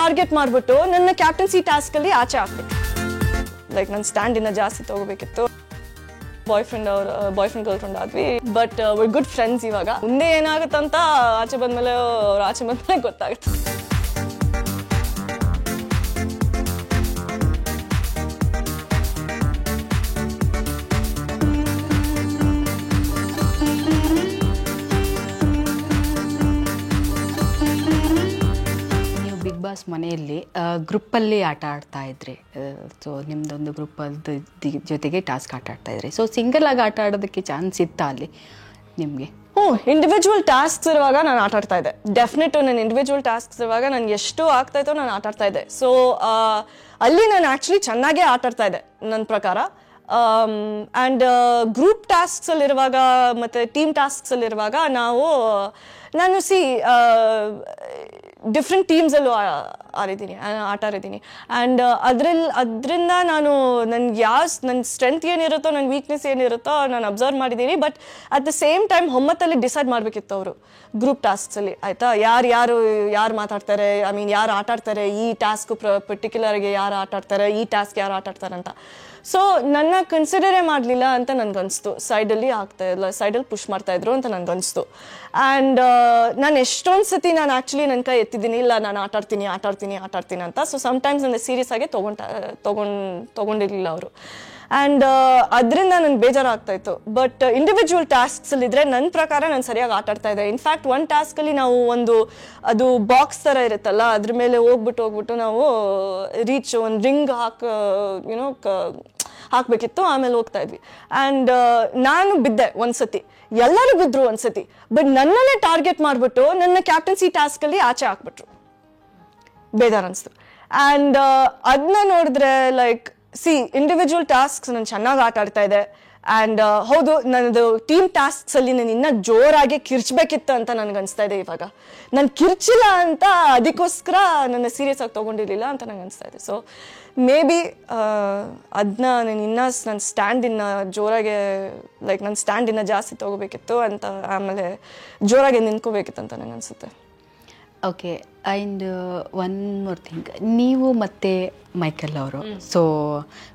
Target ಮಾಡ್ಬಿಟ್ಟು ನನ್ನ captaincy task ಅಲ್ಲಿ ಆಚೆ ಹಾಕ್ಬಿಟ್ಟು ಲೈಕ್ ನನ್ನ ಸ್ಟ್ಯಾಂಡ್ ಇನ್ನ ಜಾಸ್ತಿ ತಗೋಬೇಕಿತ್ತು. ಬಾಯ್ ಫ್ರೆಂಡ್ ಗರ್ಲ್ ಫ್ರೆಂಡ್ ಆದ್ವಿ, ಬಟ್ ವರ್ ಗುಡ್ ಫ್ರೆಂಡ್ಸ್. ಇವಾಗ ಮುಂದೆ ಏನಾಗುತ್ತಂತ ಆಚೆ ಬಂದ್ಮೇಲೆ ಗೊತ್ತಾಗುತ್ತೆ. ಬಿಗ್ ಬಾಸ್ ಮನೆಯಲ್ಲಿ ಗ್ರೂಪಲ್ಲಿ ಆಟ ಆಡ್ತಾ ಇದ್ರಿ. ಸೊ ನಿಮ್ದೊಂದು ಗ್ರೂಪದ ಜೊತೆಗೆ ಟಾಸ್ಕ್ ಆಟ ಆಡ್ತಾ ಇದ್ರಿ. ಸೊ ಸಿಂಗಲ್ ಆಗಿ ಆಟ ಆಡೋದಕ್ಕೆ ಚಾನ್ಸ್ ಇತ್ತಾ ಅಲ್ಲಿ ನಿಮಗೆ? ಇಂಡಿವಿಜುವಲ್ ಟಾಸ್ಕ್ಸ್ ಇರುವಾಗ ನಾನು ಆಟ ಆಡ್ತಾ ಇದ್ದೆ. ಡೆಫಿನೆಟ್ ನನ್ನ ಇಂಡಿವಿಜುವಲ್ ಟಾಸ್ಕ್ಸ್ ಇರುವಾಗ ನನ್ಗೆ ಎಷ್ಟು ಆಗ್ತಾ ಇತ್ತೋ ನಾನು ಆಟ ಆಡ್ತಾ ಇದ್ದೆ. ಸೊ ಅಲ್ಲಿ ನಾನು ಆ್ಯಕ್ಚುಲಿ ಚೆನ್ನಾಗೇ ಆಟ ಆಡ್ತಾ ಇದ್ದೆ ನನ್ನ ಪ್ರಕಾರ. ಆ್ಯಂಡ್ ಗ್ರೂಪ್ ಟಾಸ್ಕ್ಸಲ್ಲಿರುವಾಗ ಮತ್ತು ಟೀಮ್ ಟಾಸ್ಕ್ಸಲ್ಲಿರುವಾಗ ನಾನು ಡಿಫ್ರೆಂಟ್ ಟೀಮ್ಸಲ್ಲೂ ಆಟ ಆಡಿದ್ದೀನಿ. ಆ್ಯಂಡ್ ಅದರಿಂದ ನಾನು ನನ್ನ ಸ್ಟ್ರೆಂತ್ ಏನಿರುತ್ತೋ ನನ್ನ ವೀಕ್ನೆಸ್ ಏನಿರುತ್ತೋ ನಾನು ಅಬ್ಸರ್ವ್ ಮಾಡಿದ್ದೀನಿ. But at the same time ಹೊಮ್ಮತ್ತಲ್ಲಿ ಡಿಸೈಡ್ ಮಾಡಬೇಕಿತ್ತು ಅವರು ಗ್ರೂಪ್ ಟಾಸ್ಕ್ಸಲ್ಲಿ, ಆಯಿತಾ, ಯಾರು ಮಾತಾಡ್ತಾರೆ, ಐ ಮೀನ್ ಯಾರು ಆಟ ಆಡ್ತಾರೆ, ಈ ಟಾಸ್ಕ್ ಪರ್ಟಿಕ್ಯುಲರ್ಗೆ ಯಾರು ಆಟ ಆಡ್ತಾರೆ, ಈ ಟಾಸ್ಕ್ ಯಾರು ಆಟ ಆಡ್ತಾರೆ ಅಂತ. ಸೊ ನನ್ನ ಕನ್ಸಿಡರೇ ಮಾಡಲಿಲ್ಲ ಅಂತ ನನಗನ್ನಿಸ್ತು. ಸೈಡಲ್ಲಿ ಸೈಡಲ್ಲಿ ಪುಷ್ ಮಾಡ್ತಾಯಿದ್ರು ಅಂತ ನನಗನ್ನಿಸ್ತು. ಆ್ಯಂಡ್ ನಾನು ಎಷ್ಟೊಂದು ಸತಿ ನಾನು ಆ್ಯಕ್ಚುಲಿ ನನ್ನ ಕೈ ಎತ್ತಿದ್ದೀನಿ, ಇಲ್ಲ ನಾನು ಆಟ ಆಡ್ತೀನಿ ಅಂತ. ಸೊ ಸಮ್ಟೈಮ್ಸ್ ನನ್ನ ಸೀರಿಯಸ್ ಆಗಿ ತೊಗೊಂಡಿರಲಿಲ್ಲ ಅವರು. ಆ್ಯಂಡ್ ಅದರಿಂದ ನನಗೆ ಬೇಜಾರಾಗ್ತಾಯಿತ್ತು. ಬಟ್ ಇಂಡಿವಿಜುವಲ್ ಟಾಸ್ಕ್ಸಲ್ಲಿದ್ದರೆ ನನ್ನ ಪ್ರಕಾರ ನಾನು ಸರಿಯಾಗಿ ಆಟ ಆಡ್ತಾ ಇದ್ದೆ. ಇನ್ಫ್ಯಾಕ್ಟ್ ಒಂದು ಟಾಸ್ಕಲ್ಲಿ ನಾವು ಅದು ಬಾಕ್ಸ್ ಥರ ಇರುತ್ತಲ್ಲ, ಅದ್ರ ಮೇಲೆ ಹೋಗ್ಬಿಟ್ಟು ನಾವು ಒಂದು ರಿಂಗ್ ಹಾಕಬೇಕಿತ್ತು. ಆಮೇಲೆ ಹೋಗ್ತಾ ಇದ್ವಿ. ಆ್ಯಂಡ್ ನಾನು ಬಿದ್ದೆ ಒಂದ್ಸತಿ, ಎಲ್ಲರೂ ಬಿದ್ದರು ಒಂದ್ಸತಿ. ಬಟ್ ನನ್ನನ್ನೇ ಟಾರ್ಗೆಟ್ ಮಾಡಿಬಿಟ್ಟು ನನ್ನ ಕ್ಯಾಪ್ಟನ್ಸಿ ಟಾಸ್ಕಲ್ಲಿ ಆಚೆ ಹಾಕ್ಬಿಟ್ರು. ಬೇಜಾರು ಅನಿಸ್ತು. ಆ್ಯಂಡ್ ಅದನ್ನ ನೋಡಿದ್ರೆ ಲೈಕ್ ಇಂಡಿವಿಜುವಲ್ ಟಾಸ್ಕ್ಸ್ ನಾನು ಚೆನ್ನಾಗಿ ಆಟ ಆಡ್ತಾ ಇದ್ದೆ. ಆ್ಯಂಡ್ ಹೌದು, ನನ್ನದು ಟೀಮ್ ಟಾಸ್ಕ್ಸಲ್ಲಿ ನಾನು ಇನ್ನೂ ಜೋರಾಗಿ ಕಿರ್ಚ್ಬೇಕಿತ್ತು ಅಂತ ನನಗನ್ನಿಸ್ತಾ ಇದೆ. ಇವಾಗ ನಾನು ಕಿರ್ಚಿಲ್ಲ ಅಂತ ಅದಕ್ಕೋಸ್ಕರ ನನ್ನ ಸೀರಿಯಸ್ ಆಗಿ ತೊಗೊಂಡಿರಲಿಲ್ಲ ಅಂತ ನಂಗೆ ಅನಿಸ್ತಾ ಇದೆ. ಸೊ ಮೇ ಬಿ ಅದನ್ನ ನನ್ನ ಸ್ಟ್ಯಾಂಡ್ ಜೋರಾಗೆ ಲೈಕ್ ನನ್ನ ಸ್ಟ್ಯಾಂಡ್ ಜಾಸ್ತಿ ತೊಗೋಬೇಕಿತ್ತು ಅಂತ, ಆಮೇಲೆ ಜೋರಾಗಿ ನಿಂತ್ಕೋಬೇಕಿತ್ತು ಅಂತ ನನಗೆ ಅನಿಸುತ್ತೆ. Okay. And one more thing, ನೀವು ಮತ್ತು ಮೈಕೆಲ್ ಅವರು ಸೊ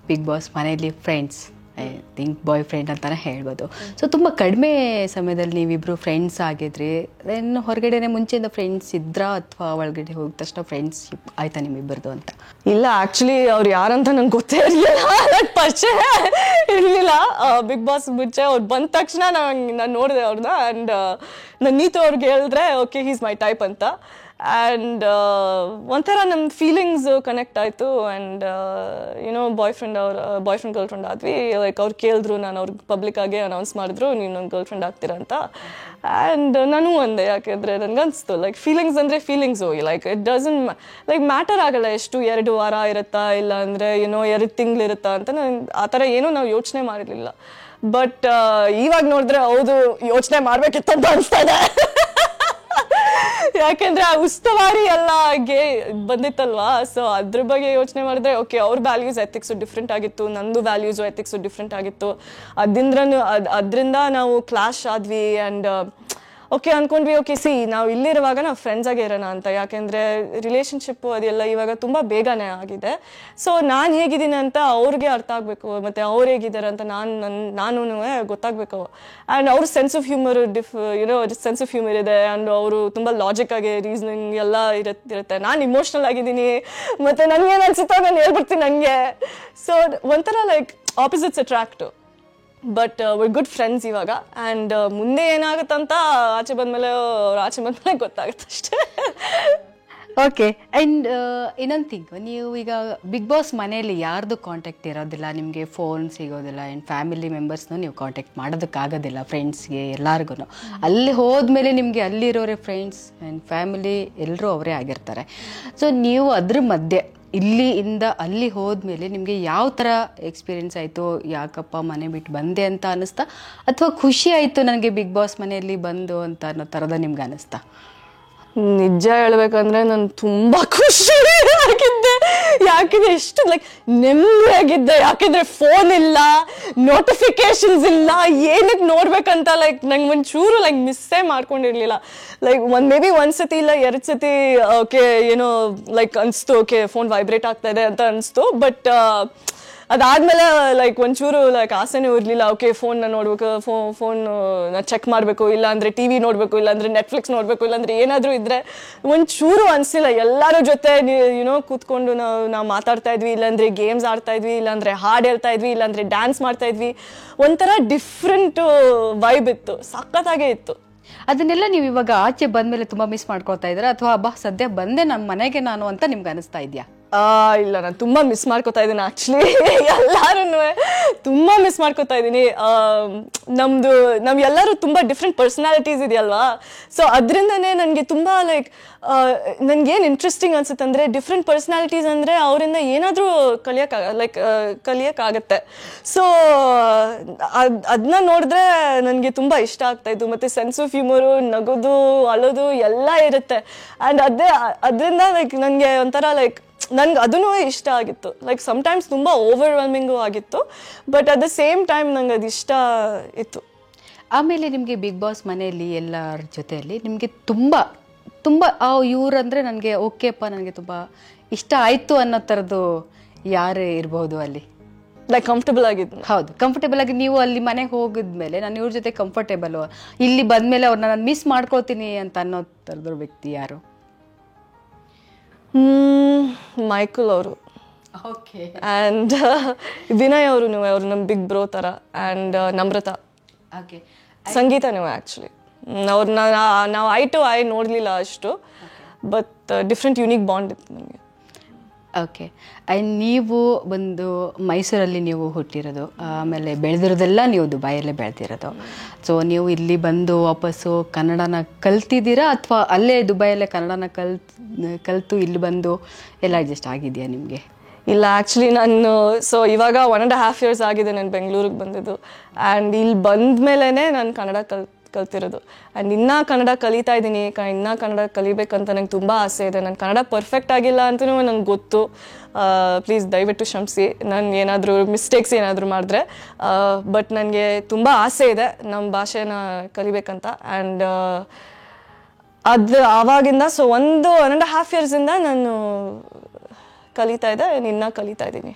ಬಿಗ್ ಬಾಸ್ ಮನೆಯಲ್ಲಿ friends, I think boyfriend ಅಂತಲೇ ಹೇಳ್ಬೋದು. ಸೊ ತುಂಬ ಕಡಿಮೆ ಸಮಯದಲ್ಲಿ ನೀವಿಬ್ಬರು ಫ್ರೆಂಡ್ಸ್ ಆಗಿದ್ರಿ. ದೆನ್ ಹೊರಗಡೆನೆ ಮುಂಚೆಯಿಂದ ಫ್ರೆಂಡ್ಸ್ ಇದ್ರಾ ಅಥವಾ ಒಳಗಡೆ ಹೋಗಿದ ತಕ್ಷಣ ಫ್ರೆಂಡ್ಶಿಪ್ ಆಯ್ತಾ ನಿಮ್ಮಿಬ್ಬರದು ಅಂತ? ಇಲ್ಲ, ಆ್ಯಕ್ಚುಲಿ ಅವ್ರು ಯಾರಂತ ನಂಗೆ ಗೊತ್ತೇ ಇರಲಿಲ್ಲ, ಪರಿಚಯ ಇರಲಿಲ್ಲ. ಬಿಗ್ ಬಾಸ್ ಮುಂಚೆ ಅವ್ರು ಬಂದ ತಕ್ಷಣ ನಾನು ನೋಡಿದೆ ಅವ್ರನ್ನ. ಆ್ಯಂಡ್ ನಾನು ನೀತು ಅವ್ರಿಗೆ ಹೇಳಿದ್ರೆ ಓಕೆ ಹೀಸ್ ಮೈ ಟೈಪ್ ಅಂತ. ಆ್ಯಂಡ್ ಒಂಥರ ನಮ್ಮ ಫೀಲಿಂಗ್ಸ್ ಕನೆಕ್ಟ್ ಆಯಿತು. And boyfriend girlfriend ಆದ್ವಿ. ಲೈಕ್ ಅವ್ರು ಕೇಳಿದ್ರು, ನಾನು ಅವ್ರಿಗೆ ಪಬ್ಲಿಕ್ಕಾಗಿ ಅನೌನ್ಸ್ ಮಾಡಿದ್ರು ನೀವು ನನ್ನ ಗರ್ಲ್ ಫ್ರೆಂಡ್ ಆಗ್ತೀರಾ ಅಂತ. ಆ್ಯಂಡ್ ನಾನು ಅಂದೆ, ಯಾಕೆಂದರೆ ನನಗನ್ನಿಸ್ತು ಲೈಕ್ ಫೀಲಿಂಗ್ಸ್ ಅಂದರೆ feelings, like it doesn't like matter ಆಗಲ್ಲ ಎಷ್ಟು 2 ವಾರ ಇರುತ್ತಾ ಇಲ್ಲ ಅಂದರೆ 2 ತಿಂಗಳಿರುತ್ತಾ ಅಂತ. ನನಗೆ ಆ ಥರ ಏನೂ ನಾವು ಯೋಚನೆ ಮಾಡಿರಲಿಲ್ಲ. ಬಟ್ ಇವಾಗ ನೋಡಿದ್ರೆ ಹೌದು ಯೋಚನೆ ಮಾಡಬೇಕಿತ್ತು ಅಂತ ಅನಿಸ್ತಾ ಇದೆ. ಯಾಕೆಂದ್ರೆ ಆ ಉಸ್ತುವಾರಿ ಎಲ್ಲ ಬಂದಿತ್ತಲ್ವಾ. ಸೊ ಅದ್ರ ಬಗ್ಗೆ ಯೋಚನೆ ಮಾಡಿದ್ರೆ ಓಕೆ, ಅವ್ರ ವ್ಯಾಲ್ಯೂಸ್ ಎಥಿಕ್ಸು ಡಿಫ್ರೆಂಟ್ ಆಗಿತ್ತು, ನಂದು ವ್ಯಾಲ್ಯೂಸು ಎಥಿಕ್ಸು ಡಿಫ್ರೆಂಟ್ ಆಗಿತ್ತು. ಅದರಿಂದ ನಾವು ಕ್ಲಾಶ್ ಆದ್ವಿ. ಆ್ಯಂಡ್ ಓಕೆ ಅಂದ್ಕೊಂಡ್ವಿ, ಓಕೆ ನಾವು ಇಲ್ಲಿರುವಾಗ ನಾವು ಫ್ರೆಂಡ್ಸ್ ಆಗೇ ಇರೋಣ ಅಂತ. ಯಾಕೆಂದರೆ ರಿಲೇಷನ್ಶಿಪ್ಪು ಅದೆಲ್ಲ ಇವಾಗ ತುಂಬ ಬೇಗನೆ ಆಗಿದೆ. ಸೊ ನಾನು ಹೇಗಿದ್ದೀನಿ ಅಂತ ಅವ್ರಿಗೆ ಅರ್ಥ ಆಗಬೇಕು, ಮತ್ತು ಅವ್ರು ಹೇಗಿದ್ದಾರೆ ಅಂತ ನಾನು ಗೊತ್ತಾಗಬೇಕು. ಆ್ಯಂಡ್ ಅವ್ರ sense of humour sense of humour ಇದೆ. ಆ್ಯಂಡ್ ಅವರು ತುಂಬ ಲಾಜಿಕ್ಕಾಗಿ ರೀಸನಿಂಗ್ ಎಲ್ಲ ಇರುತ್ತೆ. ನಾನು ಇಮೋಷ್ನಲ್ ಆಗಿದ್ದೀನಿ, ಮತ್ತು ನನಗೇನು ಅನ್ಸುತ್ತೋ ನಾನು ಹೇಳ್ಬಿಡ್ತೀನಿ ನನಗೆ. ಸೊ ಒಂಥರ like opposites attract. But we're good friends ಇವಾಗ. ಆ್ಯಂಡ್ ಮುಂದೆ ಏನಾಗುತ್ತಂತ ಆಚೆ ಬಂದಮೇಲೆ ಗೊತ್ತಾಗುತ್ತೆ ಅಷ್ಟೇ. ಓಕೆ. ಆ್ಯಂಡ್ ಇನ್ನೊಂದು ಥಿಂಗ್, ನೀವು ಈಗ ಬಿಗ್ ಬಾಸ್ ಮನೆಯಲ್ಲಿ ಯಾರ್ದು ಕಾಂಟ್ಯಾಕ್ಟ್ ಇರೋದಿಲ್ಲ, ನಿಮಗೆ ಫೋನ್ ಸಿಗೋದಿಲ್ಲ, ಆ್ಯಂಡ್ ಫ್ಯಾಮಿಲಿ ಮೆಂಬರ್ಸ್ನೂ ನೀವು ಕಾಂಟ್ಯಾಕ್ಟ್ ಮಾಡೋದಕ್ಕಾಗೋದಿಲ್ಲ, ಫ್ರೆಂಡ್ಸ್ಗೆ ಎಲ್ಲರಿಗೂ. ಅಲ್ಲಿ ಹೋದ್ಮೇಲೆ ನಿಮಗೆ ಅಲ್ಲಿರೋರೆ ಫ್ರೆಂಡ್ಸ್ ಆ್ಯಂಡ್ ಫ್ಯಾಮಿಲಿ ಎಲ್ಲರೂ ಅವರೇ ಆಗಿರ್ತಾರೆ. ಸೊ ನೀವು ಅದ್ರ ಮಧ್ಯೆ ಇಲ್ಲಿಂದ ಅಲ್ಲಿ ಹೋದ್ಮೇಲೆ ನಿಮಗೆ ಯಾವ ಥರ ಎಕ್ಸ್ಪೀರಿಯೆನ್ಸ್ ಆಯಿತು? ಯಾಕಪ್ಪ ಮನೆ ಬಿಟ್ಟು ಬಂದೆ ಅಂತ ಅನ್ನಿಸ್ತಾ, ಅಥವಾ ಖುಷಿ ಆಯಿತು ನನಗೆ ಬಿಗ್ ಬಾಸ್ ಮನೆಯಲ್ಲಿ ಬಂದು ಅಂತ ಅನ್ನೋ ಥರದ ನಿಮ್ಗೆ ಅನ್ನಿಸ್ತಾ? ನಿಜ ಹೇಳ್ಬೇಕಂದ್ರೆ ನಾನು ತುಂಬಾ ಖುಷಿ ಆಗಿದ್ದೆ. ಯಾಕಂದ್ರೆ ಎಷ್ಟು ಲೈಕ್ ನೆಮ್ಮದಿಯಾಗಿದ್ದೆ. ಯಾಕಂದ್ರೆ ಫೋನ್ ಇಲ್ಲ, ನೋಟಿಫಿಕೇಶನ್ಸ್ ಇಲ್ಲ, ಏನಕ್ಕೆ ನೋಡ್ಬೇಕಂತ ಲೈಕ್ ನಂಗೆ ಒಂಚೂರು ಲೈಕ್ ಮಿಸ್ಸೇ ಮಾಡ್ಕೊಂಡಿರ್ಲಿಲ್ಲ. ಲೈಕ್ ಮೇ ಬಿ ಒಂದ್ಸತಿ ಇಲ್ಲ 2 ಸತಿ ಓಕೆ ಏನೋ ಲೈಕ್ ಅನಿಸ್ತು, ಓಕೆ ಫೋನ್ ವೈಬ್ರೇಟ್ ಆಗ್ತಾ ಇದೆ ಅಂತ ಅನಿಸ್ತು. ಬಟ್ ಅದಾದ್ಮೇಲೆ ಲೈಕ್ ಒಂಚೂರು ಲೈಕ್ ಆಸೆನೂ ಇರಲಿಲ್ಲ, ಓಕೆ ಫೋನ್ನ ನೋಡ್ಬೇಕು, ಫೋನ್ ಚೆಕ್ ಮಾಡಬೇಕು, ಇಲ್ಲಾಂದ್ರೆ ಟಿ ವಿ ನೋಡಬೇಕು, ಇಲ್ಲಾಂದ್ರೆ ನೆಟ್ಫ್ಲಿಕ್ಸ್ ನೋಡಬೇಕು, ಇಲ್ಲಾಂದ್ರೆ ಏನಾದರೂ ಇದ್ರೆ ಒಂಚೂರು ಅನಿಸಿಲ್ಲ. ಎಲ್ಲರೂ ಜೊತೆ ಯುನೋ ಕೂತ್ಕೊಂಡು ನಾವು ಮಾತಾಡ್ತಾ ಇದ್ವಿ, ಇಲ್ಲಾಂದ್ರೆ ಗೇಮ್ಸ್ ಆಡ್ತಾ ಇದ್ವಿ, ಇಲ್ಲಾಂದ್ರೆ ಹಾಡು ಹೇಳ್ತಾ ಇದ್ವಿ, ಇಲ್ಲಾಂದ್ರೆ ಡ್ಯಾನ್ಸ್ ಮಾಡ್ತಾ ಇದ್ವಿ. ಒಂಥರ ಡಿಫ್ರೆಂಟ್ ವೈಬ್ ಇತ್ತು, ಸಖತ್ತಾಗೇ ಇತ್ತು. ಅದನ್ನೆಲ್ಲ ನೀವು ಇವಾಗ ಆಚೆ ಬಂದ್ಮೇಲೆ ತುಂಬಾ ಮಿಸ್ ಮಾಡ್ಕೊಳ್ತಾ ಇದ್ದೀರಾ, ಅಥವಾ ಹಬ್ಬ ಸದ್ಯ ಬಂದೆ ನಮ್ಮ ಮನೆಗೆ ನಾನು ಅಂತ ನಿಮ್ಗೆ ಅನಿಸ್ತಾ ಇದೆಯಾ? ಇಲ್ಲ, ನಾನು ತುಂಬ ಮಿಸ್ ಮಾಡ್ಕೋತಾ ಇದ್ದೀನಿ ಆ್ಯಕ್ಚುಲಿ. ಎಲ್ಲರೂ ತುಂಬ ಮಿಸ್ ಮಾಡ್ಕೋತಾ ಇದ್ದೀನಿ. ನಾವೆಲ್ಲರೂ ತುಂಬ ಡಿಫ್ರೆಂಟ್ ಪರ್ಸನಾಲಿಟೀಸ್ ಇದೆಯಲ್ವಾ. ಸೊ ಅದರಿಂದನೇ ನನಗೆ ತುಂಬ ಲೈಕ್ ನನಗೇನು ಇಂಟ್ರೆಸ್ಟಿಂಗ್ ಅನ್ಸುತ್ತೆ ಅಂದರೆ, ಡಿಫ್ರೆಂಟ್ ಪರ್ಸನಾಲಿಟೀಸ್ ಅಂದರೆ ಅವರಿಂದ ಏನಾದರೂ ಕಲಿಯೋಕ್ಕಾಗತ್ತೆ. ಸೊ ಅದನ್ನ ನೋಡಿದ್ರೆ ನನಗೆ ತುಂಬ ಇಷ್ಟ ಆಗ್ತಾಯಿತ್ತು. ಮತ್ತು ಸೆನ್ಸ್ ಆಫ್ ಹ್ಯೂಮರು, ನಗೋದು, ಅಳೋದು ಎಲ್ಲ ಇರುತ್ತೆ. ಆ್ಯಂಡ್ ಅದರಿಂದ ಲೈಕ್ ನನಗೆ ಒಂಥರ ಲೈಕ್ ನನ್ಗೆ ಅದೂ ಇಷ್ಟ ಆಗಿತ್ತು. ಲೈಕ್ ಸಮ್ಟೈಮ್ಸ್ ತುಂಬ ಓವರ್ವೆಲ್ಮಿಂಗು ಆಗಿತ್ತು, but at the same time ನಂಗೆ ಅದು ಇಷ್ಟ ಇತ್ತು. ಆಮೇಲೆ ನಿಮಗೆ ಬಿಗ್ ಬಾಸ್ ಮನೆಯಲ್ಲಿ ಎಲ್ಲರ ಜೊತೆಯಲ್ಲಿ ನಿಮಗೆ ತುಂಬ ತುಂಬ ಇವರಂದರೆ ನನಗೆ ಓಕೆಪ್ಪ, ನನಗೆ ತುಂಬ ಇಷ್ಟ ಆಯಿತು ಅನ್ನೋ ಥರದ್ದು ಯಾರೇ ಇರ್ಬೋದು ಅಲ್ಲಿ? ಲೈಕ್ ಕಂಫರ್ಟಬಲ್ ಆಗಿದ್ದು. ಹೌದು, ಕಂಫರ್ಟೇಬಲ್ ಆಗಿ ನೀವು ಅಲ್ಲಿ ಮನೆಗೆ ಹೋಗಿದ್ಮೇಲೆ ನಾನು ಇವ್ರ ಜೊತೆ ಕಂಫರ್ಟೇಬಲ್, ಇಲ್ಲಿ ಬಂದಮೇಲೆ ಅವ್ರನ್ನ ನಾನು ಮಿಸ್ ಮಾಡ್ಕೋತೀನಿ ಅಂತ ಅನ್ನೋ ಥರದ್ರ ವ್ಯಕ್ತಿ ಯಾರು? ಮೈಕಲ್ ಅವರು. ಓಕೆ. ಆ್ಯಂಡ್ ವಿನಯ್ ಅವರು ನಮ್ಮ ಬಿಗ್ ಬ್ರೋ ಥರ. And Namratha. Okay. Sangeetha actually ಅವ್ರನ್ನ ನಾವು ಐ ಟು ಐ ನೋಡಲಿಲ್ಲ ಅಷ್ಟು, ಬಟ್ ಡಿಫ್ರೆಂಟ್ ಯುನೀಕ್ ಬಾಂಡ್ ಇತ್ತು ನಮಗೆ. ಓಕೆ. ಆ್ಯಂಡ್ ನೀವು ಬಂದು ಮೈಸೂರಲ್ಲಿ ನೀವು ಹುಟ್ಟಿರೋದು, ಆಮೇಲೆ ಬೆಳೆದಿರೋದೆಲ್ಲ ನೀವು ದುಬೈಯಲ್ಲೇ ಬೆಳೆದಿರೋದು. ಸೊ ನೀವು ಇಲ್ಲಿ ಬಂದು ವಾಪಸ್ಸು ಕನ್ನಡನ ಕಲ್ತಿದ್ದೀರಾ, ಅಥವಾ ಅಲ್ಲೇ ದುಬೈಯಲ್ಲೇ ಕನ್ನಡನ ಕಲಿತು ಇಲ್ಲಿ ಬಂದು ಎಲ್ಲ ಅಡ್ಜಸ್ಟ್ ಆಗಿದೆಯಾ ನಿಮಗೆ? ಇಲ್ಲ, ಆ್ಯಕ್ಚುಲಿ ನಾನು ಇವಾಗ 1.5 years ಆಗಿದೆ ನಾನು ಬೆಂಗಳೂರಿಗೆ ಬಂದಿದ್ದು. ಆ್ಯಂಡ್ ಇಲ್ಲಿ ಬಂದ ಮೇಲೇ ನಾನು ಕನ್ನಡ ಕಲ್ತಿರೋದು. ಆ್ಯಂಡ್ ಇನ್ನೂ ಕನ್ನಡ ಕಲಿತಾ ಇದ್ದೀನಿ. ಇನ್ನೂ ಕನ್ನಡ ಕಲಿಬೇಕಂತ ನಂಗೆ ತುಂಬ ಆಸೆ ಇದೆ. ನಾನು ಕನ್ನಡ ಪರ್ಫೆಕ್ಟ್ ಆಗಿಲ್ಲ ಅಂತಲೂ ನಂಗೆ ಗೊತ್ತು. ಪ್ಲೀಸ್ ದಯವಿಟ್ಟು ಕ್ಷಮಿಸಿ ನಾನು ಏನಾದರೂ ಮಿಸ್ಟೇಕ್ಸ್ ಏನಾದರೂ ಮಾಡಿದ್ರೆ. ಬಟ್ ನನಗೆ ತುಂಬ ಆಸೆ ಇದೆ ನಮ್ಮ ಭಾಷೆನ ಕಲಿಬೇಕಂತ. ಆ್ಯಂಡ್ ಅದು ಆವಾಗಿಂದ 1.5 yearsಯಿಂದ ನಾನು ಕಲಿತಾ ಇದ್ದೆ, ಇನ್ನೂ ಕಲಿತಾ ಇದ್ದೀನಿ.